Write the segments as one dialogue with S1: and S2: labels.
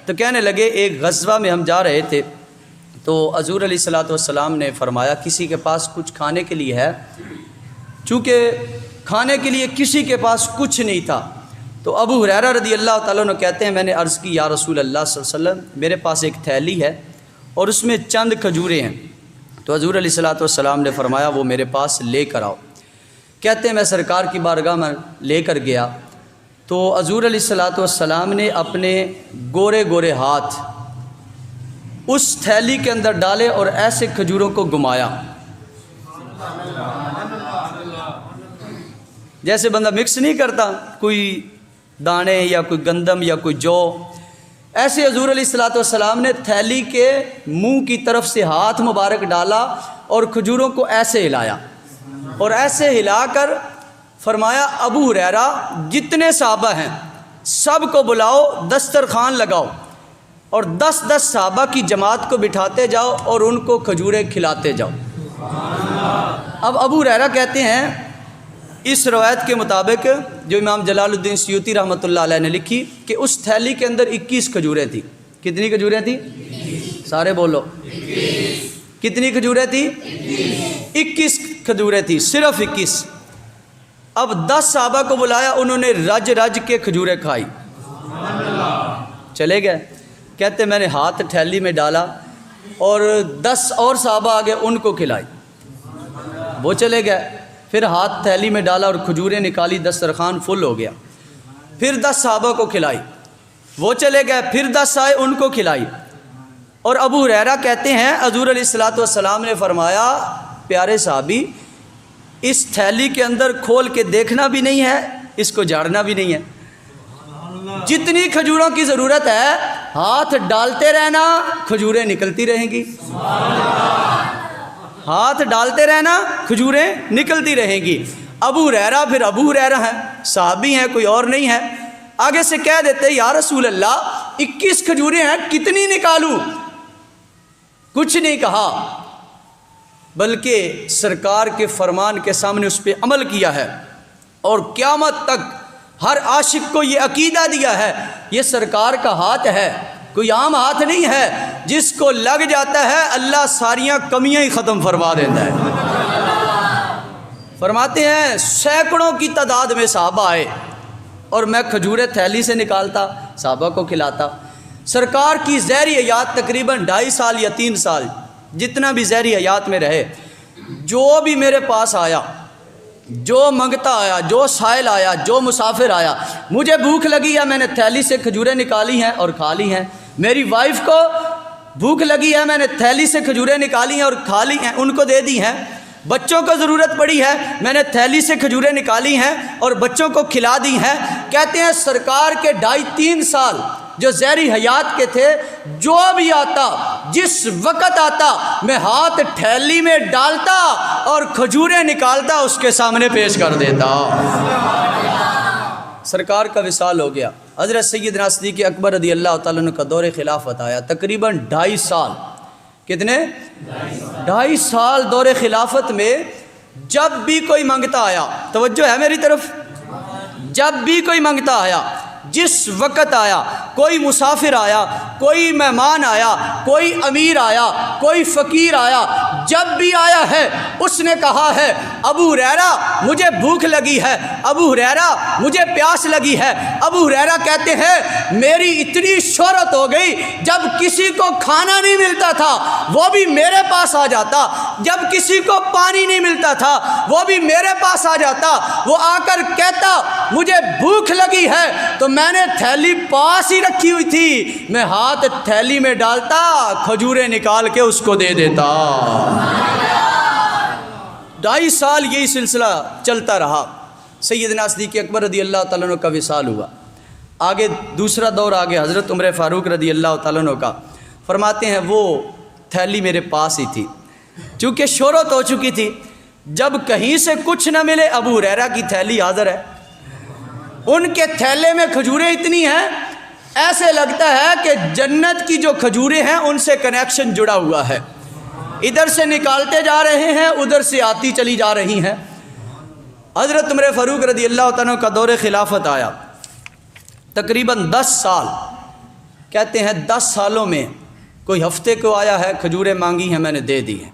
S1: تو کہنے لگے ایک غزوہ میں ہم جا رہے تھے تو حضور علیہ الصلوۃ والسلام نے فرمایا کسی کے پاس کچھ کھانے کے لیے ہے؟ چونکہ کھانے کے لیے کسی کے پاس کچھ نہیں تھا تو ابو ہریرہ رضی اللہ تعالیٰ عنہ کہتے ہیں میں نے عرض کی یا رسول اللہ صلی اللہ علیہ وسلم میرے پاس ایک تھیلی ہے اور اس میں چند کھجوریں ہیں۔ تو حضور علیہ الصلوۃ والسلام نے فرمایا وہ میرے پاس لے کر آؤ۔ کہتے ہیں میں سرکار کی بارگاہ میں لے کر گیا تو حضور علیہ الصلوۃ والسلام نے اپنے گورے گورے ہاتھ اس تھیلی کے اندر ڈالے اور ایسے کھجوروں کو گھمایا جیسے بندہ مکس نہیں کرتا کوئی دانے یا کوئی گندم یا کوئی جو، ایسے حضور علیہ الصلوۃ والسلام نے تھیلی کے منہ کی طرف سے ہاتھ مبارک ڈالا اور کھجوروں کو ایسے ہلایا اور ایسے ہلا کر فرمایا ابو ہریرہ جتنے صحابہ ہیں سب کو بلاؤ، دسترخوان لگاؤ اور 10 صحابہ کی جماعت کو بٹھاتے جاؤ اور ان کو کھجوریں کھلاتے جاؤ۔ اب ابو ہریرہ کہتے ہیں اس روایت کے مطابق جو امام جلال الدین سیوطی رحمۃ اللہ علیہ نے لکھی کہ اس تھیلی کے اندر 21 کھجوریں تھیں۔ کتنی کھجوریں تھیں؟ سارے بولو، کتنی کھجوریں تھیں؟ 21 کھجوریں تھیں، صرف 21۔ اب 10 صحابہ کو بلایا، انہوں نے رج رج کے کھجوریں کھائی، چلے گئے۔ کہتے میں نے ہاتھ تھیلی میں ڈالا اور 10 اور صحابہ آگے ان کو کھلائی، وہ چلے گئے۔ پھر ہاتھ تھیلی میں ڈالا اور کھجوریں نکالی، دسترخوان فل ہو گیا۔ پھر 10 صحابہ کو کھلائی، وہ چلے گئے۔ پھر 10 آئے، ان کو کھلائی۔ اور ابو ہریرہ کہتے ہیں حضور علیہ الصلوۃ والسلام نے فرمایا پیارے صحابی اس تھیلی کے اندر کھول کے دیکھنا بھی نہیں ہے، اس کو جھاڑنا بھی نہیں ہے، جتنی کھجوروں کی ضرورت ہے ہاتھ ڈالتے رہنا، کھجوریں نکلتی رہیں گی، ہاتھ ڈالتے رہنا، کھجوریں نکلتی رہیں گی۔ ابو ہریرہ پھر ابو ہریرہ ہیں، صحابی ہیں، کوئی اور نہیں ہے۔ آگے سے کہہ دیتے یا رسول اللہ 21 کھجوریں ہیں، کتنی نکالوں؟ کچھ نہیں کہا، بلکہ سرکار کے فرمان کے سامنے اس پہ عمل کیا ہے اور قیامت تک ہر عاشق کو یہ عقیدہ دیا ہے یہ سرکار کا ہاتھ ہے، کوئی عام ہاتھ نہیں ہے، جس کو لگ جاتا ہے اللہ ساریاں کمیاں ہی ختم فرما دیتا ہے۔ فرماتے ہیں سینکڑوں کی تعداد میں صحابہ آئے اور میں کھجوریں تھیلی سے نکالتا، صحابہ کو کھلاتا۔ سرکار کی ظاہری حیات تقریباً 2.5 سال یا 3 سال، جتنا بھی ظاہری حیات میں رہے، جو بھی میرے پاس آیا، جو منگتا آیا، جو سائل آیا، جو مسافر آیا، مجھے بھوک لگی ہے، میں نے تھیلی سے کھجوریں نکالی ہیں اور کھا لی ہیں۔ میری وائف کو بھوک لگی ہے، میں نے تھیلی سے کھجوریں نکالی ہیں اور کھا لی ہیں، ان کو دے دی ہیں۔ بچوں کو ضرورت پڑی ہے، میں نے تھیلی سے کھجوریں نکالی ہیں اور بچوں کو کھلا دی ہیں۔ کہتے ہیں سرکار کے 2.5-3 سال جو ظاہری حیات کے تھے، جو بھی آتا، جس وقت آتا، میں ہاتھ تھیلی میں ڈالتا اور کھجوریں نکالتا اس کے سامنے پیش کر دیتا۔ سرکار کا وصال ہو گیا۔ حضرت سیدنا صدیق اکبر رضی اللہ تعالیٰ عنہ کا دور خلافت آیا، تقریباً 2.5 سال۔ کتنے؟ 2.5 سال دور خلافت میں جب بھی کوئی منگتا آیا، توجہ ہے میری طرف، جب بھی کوئی منگتا آیا، جس وقت آیا، کوئی مسافر آیا، کوئی مہمان آیا، کوئی امیر آیا، کوئی فقیر آیا، جب بھی آیا ہے اس نے کہا ہے ابو ہریرہ مجھے بھوک لگی ہے، ابو ہریرہ مجھے پیاس لگی ہے۔ ابو ہریرہ کہتے ہیں میری اتنی شہرت ہو گئی، جب کسی کو کھانا نہیں ملتا تھا وہ بھی میرے پاس آ جاتا، جب کسی کو پانی نہیں ملتا تھا وہ بھی میرے پاس آ جاتا، وہ آ کر کہتا مجھے بھوک لگی ہے، تو میں نے تھیلی پاس ہی رکھی ہوئی تھی، میں ہاتھ تھیلی میں ڈالتا، کھجوریں نکال کے اس کو دے دیتا۔ 2.5 سال یہی سلسلہ چلتا رہا۔ سیدنا صدیق اکبر رضی اللہ تعالیٰ عنہ کا وصال ہوا۔ آگے دوسرا دور آگے حضرت عمر فاروق رضی اللہ تعالیٰ عنہ کا۔ فرماتے ہیں وہ تھیلی میرے پاس ہی تھی، چونکہ شہرت ہو چکی تھی، جب کہیں سے کچھ نہ ملے ابو ہریرہ کی تھیلی حاضر ہے، ان کے تھیلے میں کھجوریں اتنی ہیں ایسے لگتا ہے کہ جنت کی جو کھجوریں ہیں ان سے کنیکشن جڑا ہوا ہے، ادھر سے نکالتے جا رہے ہیں، ادھر سے آتی چلی جا رہی ہیں۔ حضرت عمر فاروق رضی اللہ عنہ کا دور خلافت آیا، تقریباً 10 سال کہتے ہیں 10 سالوں میں کوئی ہفتے کو آیا ہے کھجوریں مانگی ہیں میں نے دے دی ہیں،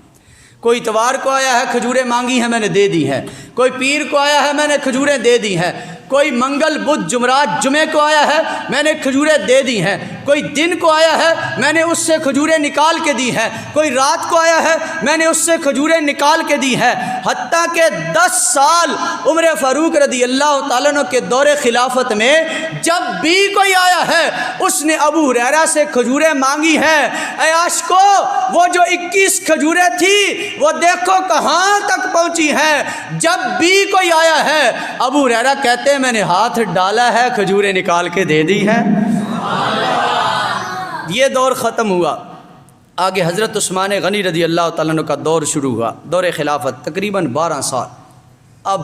S1: کوئی اتوار کو آیا ہے کھجوریں مانگی ہیں میں نے دے دی ہیں، کوئی پیر کو آیا ہے میں نے کھجوریں دے دی ہیں، کوئی منگل بدھ جمعرات جمعے کو آیا ہے میں نے کھجوریں دے دی ہیں، کوئی دن کو آیا ہے میں نے اس سے کھجوریں نکال کے دی ہیں، کوئی رات کو آیا ہے میں نے اس سے کھجوریں نکال کے دی ہیں، حتیٰ کہ 10 سال عمر فاروق رضی اللہ تعالیٰ عنہ کے دور خلافت میں جب بھی کوئی آیا ہے اس نے ابو ہریرہ سے کھجوریں مانگی ہیں۔ اے عاشقو، وہ جو 21 کھجوریں تھی وہ دیکھو کہاں تک پہنچی ہیں۔ جب بھی کوئی آیا ہے ابو ہریرہ کہتے ہیں میں نے ہاتھ ڈالا ہے کھجوریں نکال کے دے دی ہیں۔ یہ دور ختم ہوا، آگے حضرت عثمان غنی رضی اللہ تعالیٰ عنہ کا دور شروع ہوا، دور خلافت تقریباً 12 سال۔ اب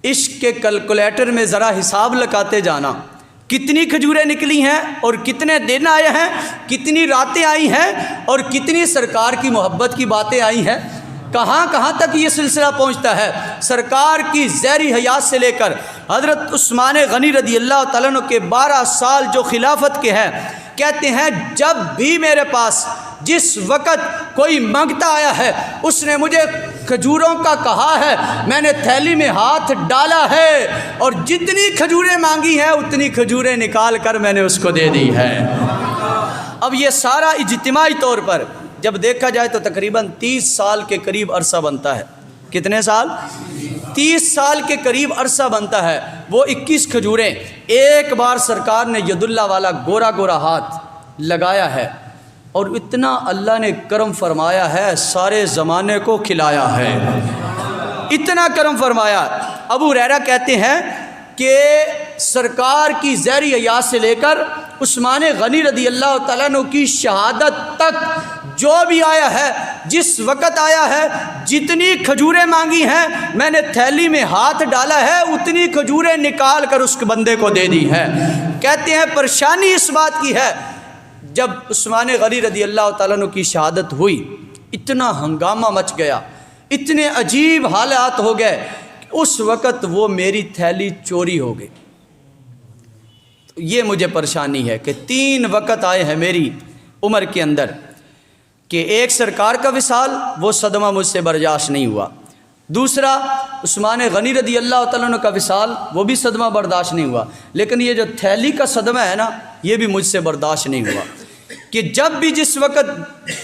S1: عشق کے کیلکولیٹر میں ذرا حساب لگاتے جانا، کتنی کھجوریں نکلی ہیں اور کتنے دن آئے ہیں، کتنی راتیں آئی ہیں اور کتنی سرکار کی محبت کی باتیں آئی ہیں، کہاں کہاں تک یہ سلسلہ پہنچتا ہے۔ سرکار کی زہری حیات سے لے کر حضرت عثمان غنی رضی اللہ تعالیٰ عنہ کے 12 سال جو خلافت کے ہیں، کہتے ہیں جب بھی میرے پاس جس وقت کوئی مانگتا آیا ہے اس نے مجھے کھجوروں کا کہا ہے، میں نے تھیلی میں ہاتھ ڈالا ہے اور جتنی کھجوریں مانگی ہیں اتنی کھجوریں نکال کر میں نے اس کو دے دی ہے۔ اب یہ سارا اجتماعی طور پر جب دیکھا جائے تو تقریباً 30 سال کے قریب عرصہ بنتا ہے۔ کتنے سال؟ 30 سال کے قریب عرصہ بنتا ہے۔ وہ 21 کھجوریں ایک بار سرکار نے ید اللہ والا گورا گورا ہاتھ لگایا ہے اور اتنا اللہ نے کرم فرمایا ہے، سارے زمانے کو کھلایا ہے، اتنا کرم فرمایا۔ ابو ہریرہ کہتے ہیں کہ سرکار کی زہری حیات سے لے کر عثمان غنی رضی اللہ تعالیٰ عنہ کی شہادت تک جو بھی آیا ہے، جس وقت آیا ہے، جتنی کھجوریں مانگی ہیں میں نے تھیلی میں ہاتھ ڈالا ہے اتنی کھجوریں نکال کر اس بندے کو دے دی ہے۔ کہتے ہیں پریشانی اس بات کی ہے جب عثمان غنی رضی اللہ تعالیٰ عنہ کی شہادت ہوئی اتنا ہنگامہ مچ گیا، اتنے عجیب حالات ہو گئے، اس وقت وہ میری تھیلی چوری ہو گئی۔ یہ مجھے پریشانی ہے کہ 3 وقت آئے ہیں میری عمر کے اندر کہ ایک سرکار کا وصال، وہ صدمہ مجھ سے برداشت نہیں ہوا، دوسرا عثمان غنی رضی اللہ تعالیٰ عنہ کا وصال، وہ بھی صدمہ برداشت نہیں ہوا، لیکن یہ جو تھیلی کا صدمہ ہے نا یہ بھی مجھ سے برداشت نہیں ہوا کہ جب بھی جس وقت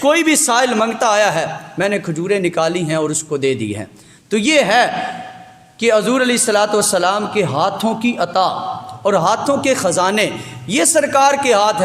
S1: کوئی بھی سائل منگتا آیا ہے میں نے کھجوریں نکالی ہیں اور اس کو دے دی ہیں۔ تو یہ ہے کہ حضور علیہ الصلوۃ والسلام کے ہاتھوں کی عطا اور ہاتھوں کے خزانے یہ سرکار کے ہاتھ ہیں۔